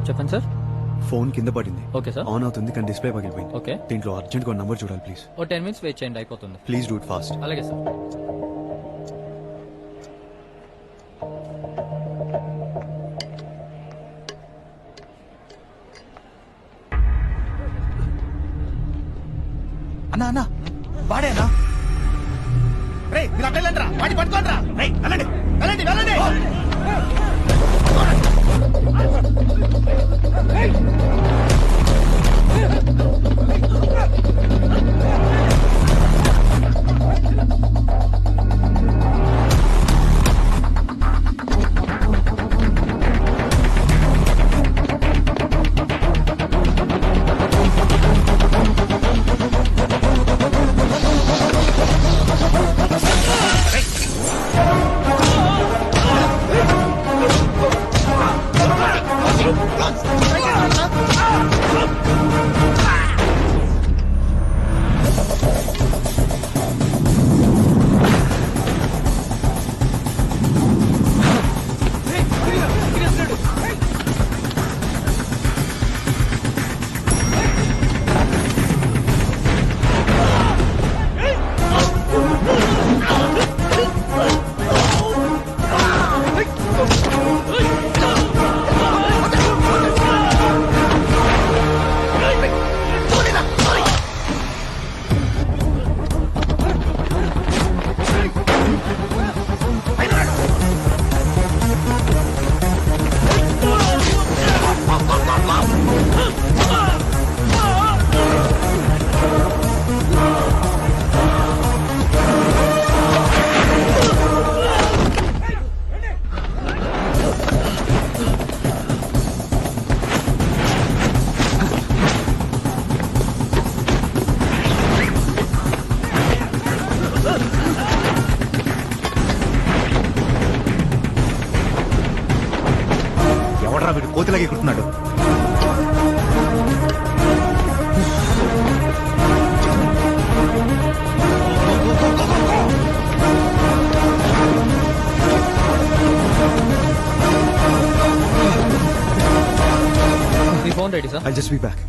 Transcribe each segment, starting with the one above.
చెప్పండి sir. Phone కింద పడింది. Okay sir. ఆన్ అవుతుంది కానీ డిస్ప్లే పగిలిపోయింది. ఓకే. దీంట్లో అర్జెంట్ గా నంబర్ చూడాలి ప్లీజ్. ఓ 10 minutes వెయిట్ చేయండి, అయిపోతుంది. Please do it fast. అలాగే సార్. అన్నా అన్నా వాడేనా? రే మీరు అక్కడ వెళ్ళండి రా, వాడి పట్టుకోండి రా. రే వెళ్ళండి వెళ్ళండి వెళ్ళండి. ఎవడరా వీడు కోతిలాగే కుడుతున్నాడు? మీ phone ready sir. I just be back.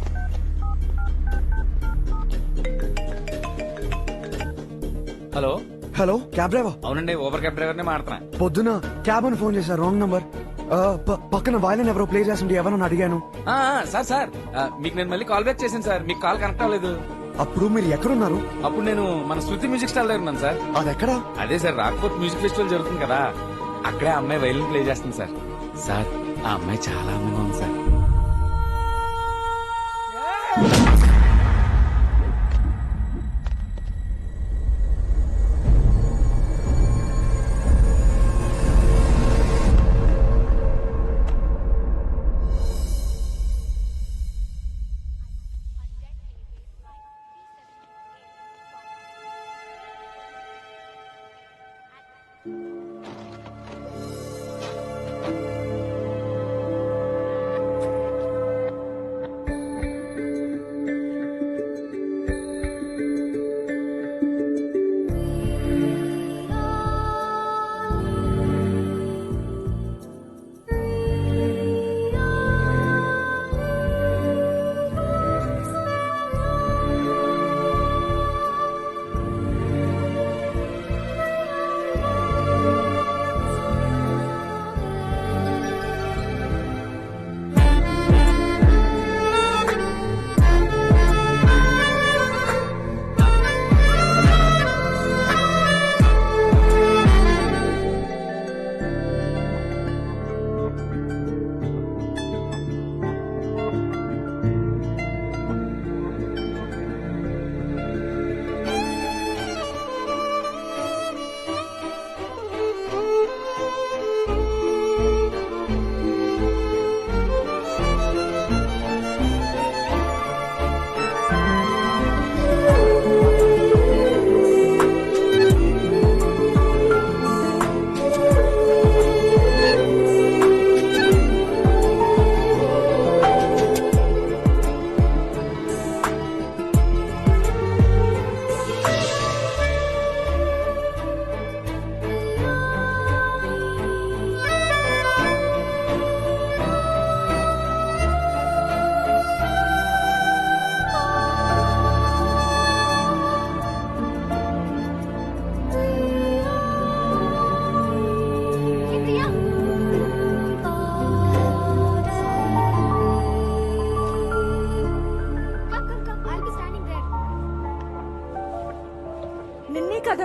Hello. Hello cab driver. అవునండి, ఊబర్ క్యాబ్ డ్రైవర్ నే మాట్లాడుతున్నా. పొద్దున క్యాబ్ అని ఫోన్ చేశారు, రాంగ్ నంబర్. పక్కన వాయిలన్ ఎవరో ప్లే చేస్తుంటే ఎవరని అడిగాను. సార్ మీకు నేను మళ్ళీ కాల్ బ్యాక్ చేశాను సార్, మీకు కాల్ కనెక్ట్ అవ్వలేదు. అప్పుడు మీరు ఎక్కడున్నారు? అప్పుడు నేను మన శృతి మ్యూజిక్ స్టాల్ దగ్గర ఉన్నాను సార్. అది ఎక్కడా? అదే సార్, రాక్ఫోర్ట్ మ్యూజిక్ ఫెస్టివల్ జరుగుతుంది కదా, అక్కడే ఆ అమ్మాయి వైలిన్ ప్లే చేస్తుంది సార్. సార్ ఆ అమ్మాయి చాలా అందంగా ఉంది సార్.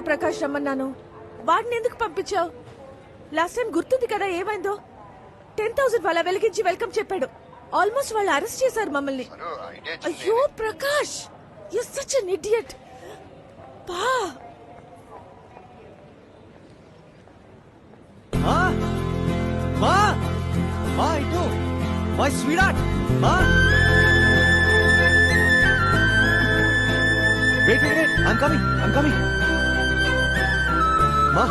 ప్రకాష్ రమ్మన్నాను. వాడిని ఎందుకు పంపించావు? లాస్ట్ టైం గుర్తుంది కదా ఏమైందో? 10,000 వాళ్ళ వెలిగించి వెల్కమ్ చెప్పాడు. ఆల్మోస్ట్ వాళ్ళు అరెస్ట్ చేశారు మమ్మల్ని. అయ్యో Prakash, you such an idiot. పా మా మా మా ఇటు మై స్వీట్ మా wait wait wait I'm coming మా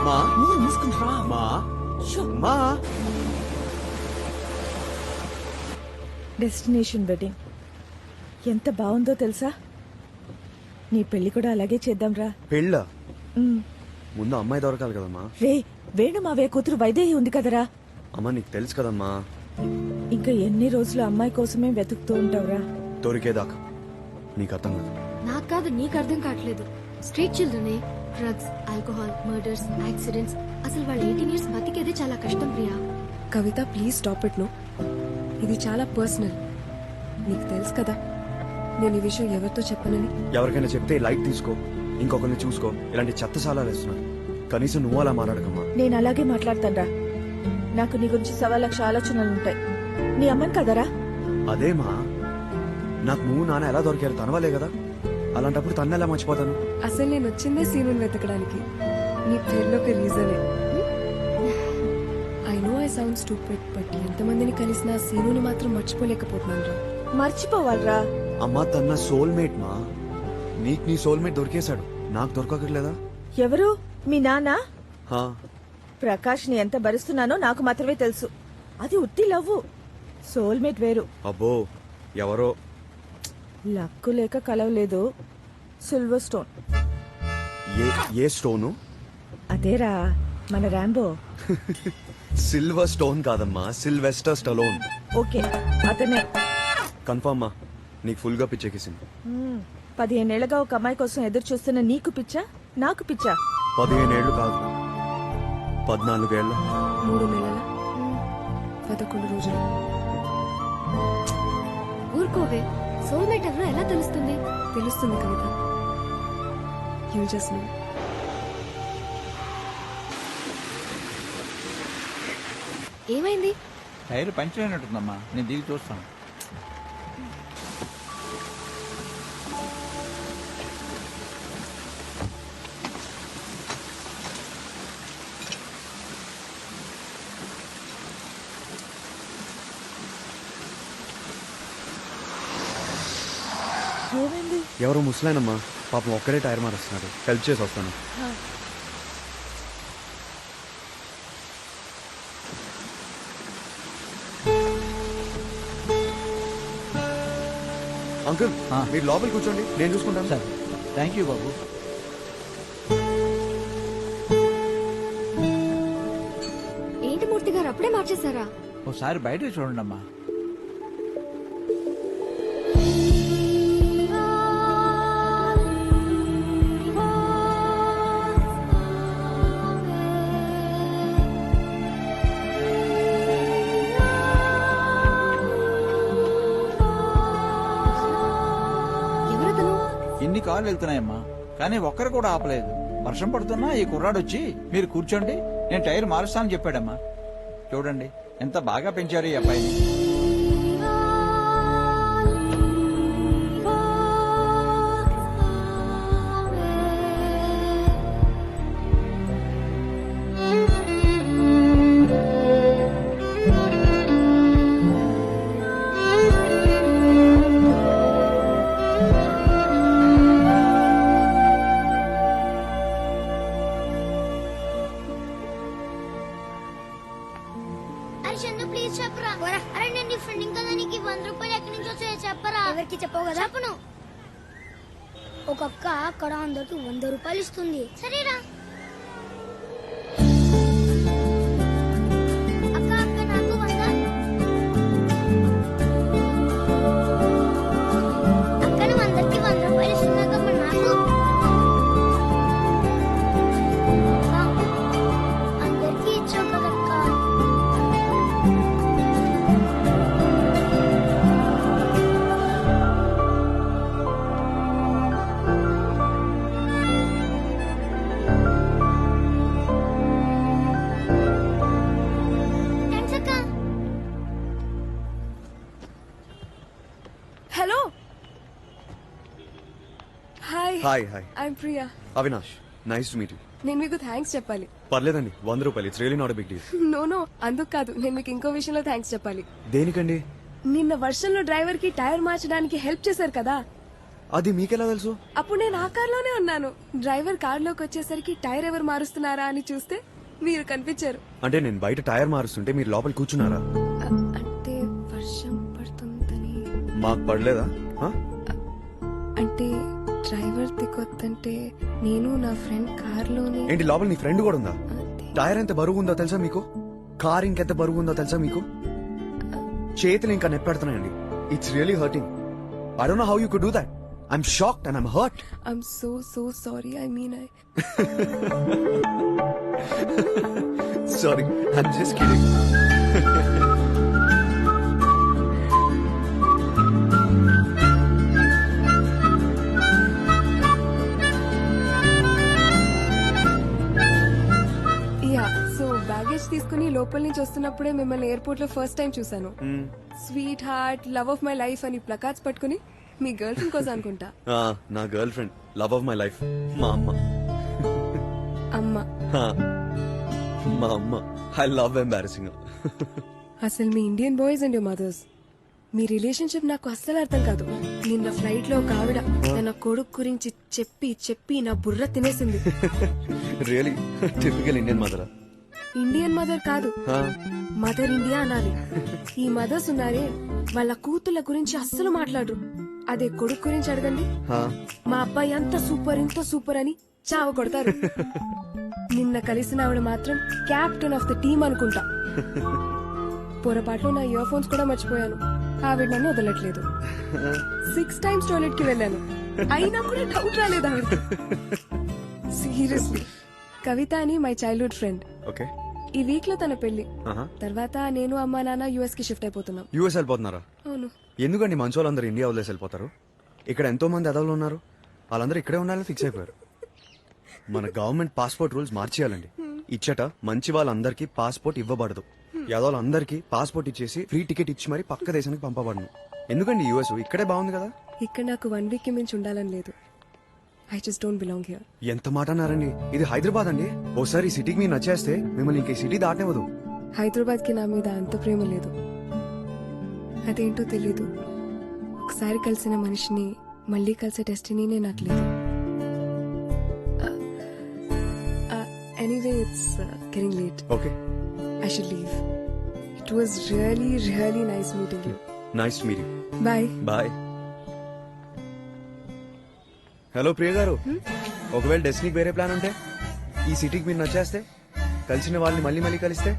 మా నోరు మూసుకుంటా. మా మా డెస్టినేషన్ వెడ్డింగ్ ఎంత బాగుందో తెలుసా? నీ పెళ్లి కూడా అలాగే చేద్దాంరా. పెళ్ళ ముందు అమ్మాయి దొరకాలి కదమ్మా. రే వేణు మావే కూతురు వైదేహి ఉంది కదరా. అమ్మ నీకు తెలుసు కదమ్మా, ఇంకా ఎన్ని రోజులు అమ్మాయి కోసమే వెతుకుతూ ఉంటావురా? దొరికేదాకా. నీకు అర్థం కాదు. నాకు కాదు, నీకు అర్థం కావట్లేదు. స్ట్రీట్ చిల్డ్రనే డ్రగ్స్, ఆల్కహాల్, మర్డర్స్, యాక్సిడెంట్స్. అసలు వాళ్ళు 18 years బతికేదే చాలా కష్టం Priya. Kavitha please stop it. No, ఇది చాలా పర్సనల్. నీకు తెలుసు కదా నేను ఈ విషయం ఎవరితో చెప్పనని. ఎవరికైనా చెప్తే లైట్ తీసుకో, ఇంకొకరిని చూసుకో. ఇలాంటి చెత్త సాలాలు వేస్తున్నాను. కనీసం నువ్వు అలా మాట్లాడకమ్మా. నేను అలాగే మాట్లాడతాన్రా. నాకు నీ గురించి 1,00,000 ఆలోచనలుంటాయి. నీ అమ్మని కదరా? అదేమా, నాకు నువ్వు నాన్న ఎలా దొరికారు తనవాలే కదా. అలాంటప్పుడు తన్ను ఎలా మర్చిపోతాను? అసలు నేను వచ్చిందే సీనుని వెతకడానికి. నీ పేరులో ఒక రీజనే. I know I sound stupid, but ఎంతమందిని కలిసినా సీనుని మాత్రం మర్చిపోలేకపోతున్నాను రా. మర్చిపోవాలరా. అమ్మా తన సోల్మేట్ మా. నీకు నీ సోల్మేట్ దొరికేశాడు, నాకు దొరకట్లేదా? ఎవరు? మీ నాన్న? హా, ప్రకాష్ ని ఎంత భరిస్తున్నానో నాకు మాత్రమే తెలుసు. అది ఉత్తి లవ్వు, సోల్మేట్ వేరు. అబ్బో ఎవరో. లక్కు లేక కలవలేదు. Silver stone. ఏ స్టోను? అదేరా మన ర్యాంబో. సిల్వర్ స్టోన్ కాదమ్మా, సిల్వెస్టర్ స్టలోన్. ఓకే అతనే. కన్ఫర్మ్ మా, నీకు ఫుల్ గా పిచ్చెక్కేసింది. 15 ఏళ్లుగా ఒక అమ్మాయి కోసం ఎదురు చూస్తున్న నీకు పిచ్చా, నాకు పిచ్చా? 15 ఏళ్ళు కాదు, 14 ఏళ్ళ. 3 నెలల 11 రోజులు. ఊరుకోవే, సోల్మేట్ ఎవరో ఎలా తెలుస్తుంది? తెలుస్తుంది కవిత. You just know. ఏమైంది? టైర్ పంచర్ అయినట్టుందమ్మా, నేను దిగి చూస్తాను. ఏమైంది? ఎవరో ముసలాయనమ్మా, పాపం ఒక్కడే టైర్ మారుస్తున్నాడు. హెల్ప్ చేసి వస్తాను. అంకుల్ మీరు లోపలికి కూర్చోండి, నేను చూసుకుంటాను. సరే, థ్యాంక్ యూ బాబు. ఏంటి మూర్తి గారు అప్పుడే మార్చేశారా? ఒకసారి బయట చూడండి అమ్మా. ఎవరతను? ఇన్ని కార్లు వెళ్తున్నాయమ్మా, కానీ ఒక్కరు కూడా ఆపలేదు. వర్షం పడుతున్నా ఈ కుర్రాడు వచ్చి మీరు కూర్చోండి, నేను టైర్ మారుస్తానని చెప్పాడమ్మా. చూడండి ఎంత బాగా పెంచారు ఈ అబ్బాయిని. ప్లీజ్ చెప్పరా. అరే నేను నీ ఫ్రెండ్ కదా, నీకు 100 రూపాయలు ఎక్కడి నుంచి వచ్చాయో చెప్పరా. ఎవరికి చెప్పవు కదా? చెప్పను. ఒక అక్క అక్కడ అందరికి 100 రూపాయలు ఇస్తుంది. సరేరా. అక్క అక్క నాకు 100. అక్కను అందరికి 100 రూపాయలు ఇస్తున్నాక నాకు అందరికి ఇచ్చావు కదక్క. Hello hi hi hi I'm Priya Avinash nice to meet you. నేను మీకు థ్యాంక్స్ చెప్పాలి. పర్లేదండి, 100 రూపాయలు. It's really not big deal. No అందుకు కాదు, నేను మీకు ఇంకో విషయంలో థ్యాంక్స్ చెప్పాలి. దేనికండి? నిన్న వర్షంలో డ్రైవర్ కి టైర్ మార్చడానికి హెల్ప్ చేశారు కదా, అది మీకెలా తెలుసు? అప్పుడు నేను ఆ కార్లోనే ఉన్నాను. డ్రైవర్ కార్లోకి వచ్చేసరికి టైర్ ఎవరు మారుస్తున్నారా అని చూస్తే మీరు కనిపించారు. అంటే నేను బయట టైర్ మారుస్తుంటే మీరు లోపల కూర్చున్నారా? అంటే వర్షం పడుతుందని. మాకు పడలేదా? ఆ? అంటే డ్రైవర్ దిగొద్దంటే నేను నా ఫ్రెండ్ కార్లోనే. ఏంటి లోపల నీ ఫ్రెండ్ కూడా ఉందా? టైర్ ఎంత బరువు ఉందో తెలుసా మీకు? కార్ ఇంకెంత బరువు ఉందో తెలుసా మీకు? చేతులు ఇంకా నెప్పెడుతున్నాయండి. It's really hurting. I don't know how you could do that. I'm shocked and I'm hurt. I'm so sorry. I mean sorry, I'm just kidding. Baggage తీసుకుని లోపల నుంచి వస్తున్నప్పుడే మిమ్మల్ని ఎయిర్పోర్ట్ లో ఫస్ట్ టైం చూసాను. Sweetheart, love of my life అని placards పట్టుకుని మీ గర్ల్ ఫ్రెండ్ కోసం అనుకుంటా. నా girlfriend, love of my life, మా అమ్మ. అమ్మ? మా అమ్మ. I love embarrassing. అసలు మీ Indian boys and your mothers, మీ రిలేషన్షిప్ నాకు అస్సలు అర్థం కాదు. నిన్న ఫ్లైట్ లో ఒక ఆవిడ తన కొడుకు గురించి చెప్పి చెప్పి నా బుర్ర తినేసింది. Really typical Indian mother. Indian mother కాదు, మదర్ ఇండియా అనాలి. ఈ మదర్స్ ఉన్నారే, వాళ్ళ కూతుళ్ళ గురించి అస్సలు మాట్లాడరు. అదే కొడుకు గురించి అడగండి, మా అబ్బాయి అంత సూపర్ ఇంత సూపర్ అని చావ కొడతారు. నిన్న కలిసిన ఆవిడ మాత్రం క్యాప్టెన్ ఆఫ్ ద టీమ్ అనుకుంటా. పొరపాట్లో నా ఇయర్ ఫోన్స్ కూడా మర్చిపోయాను. ఆవిడ నన్ను వదలట్లేదు. 6 times టాయిలెట్ కి వెళ్ళాను, అయినా కూడా డౌట్ రాలేదు ఆవిడ. సీరియస్లీ. కవిత అని మై చైల్డ్హుడ్ ఫ్రెండ్. ఓకే. ఈ వీక్ లో తన పెళ్లి. తర్వాత నేను అమ్మా నాన్న యుఎస్ కి షిఫ్ట్ అయిపోతున్నాం. యుఎస్ వెళ్ళిపోతున్నారా? అవును. ఎందుకండి మంచి వాళ్ళందరూ ఇండియా వదిలేసి వెళ్ళిపోతారు? ఇక్కడ ఎంతో మంది అదవులు ఉన్నారు, వాళ్ళందరూ ఇక్కడే ఉండాలని ఫిక్స్ అయిపోయారు. మన గవర్నమెంట్ పాస్పోర్ట్ రూల్స్ మార్చేయాలండి. ఇచ్చట మంచి వాళ్ళందరికీ పాస్పోర్ట్ ఇవ్వబడదు. యాదవులందరికీ పాస్పోర్ట్ ఇచ్చేసి ఫ్రీ టికెట్ ఇచ్చి మరి పక్క దేశానికి పంపబడను. ఎందుకండి యుఎస్ ఇక్కడే బాగుంది కదా. ఇక్కడ నాకు 1 week కి మించి ఉండాలని లేదు. I just don't belong here. ఎంత మాట అన్నారండి, ఇది హైదరాబాద్ అండి. ఓసారి ఈ సిటీకి మీరు నచ్చేస్తే మిమ్మల్ని ఇంక ఈ సిటీ దాటనివ్వదు. హైదరాబాద్ కి నా మీద అంత ప్రేమ లేదు. అదేంటో తెలీదు. ఒకసారి కలిసిన మనిషిని మళ్ళీ కలిసే డెస్టినీనే నాకు లేదు. Anyway, it's getting late. Okay, I should leave. It was really nice meeting you. Nice to meet you. Bye. Bye. Hello Priya గారు, ఒకవేళ డెస్టినీకి వేరే ప్లాన్ ఉంటే, ఈ సిటీకి మీరు నచ్చేస్తే, కలిసిన వాళ్ళని మళ్ళీ మళ్ళీ కలిస్తే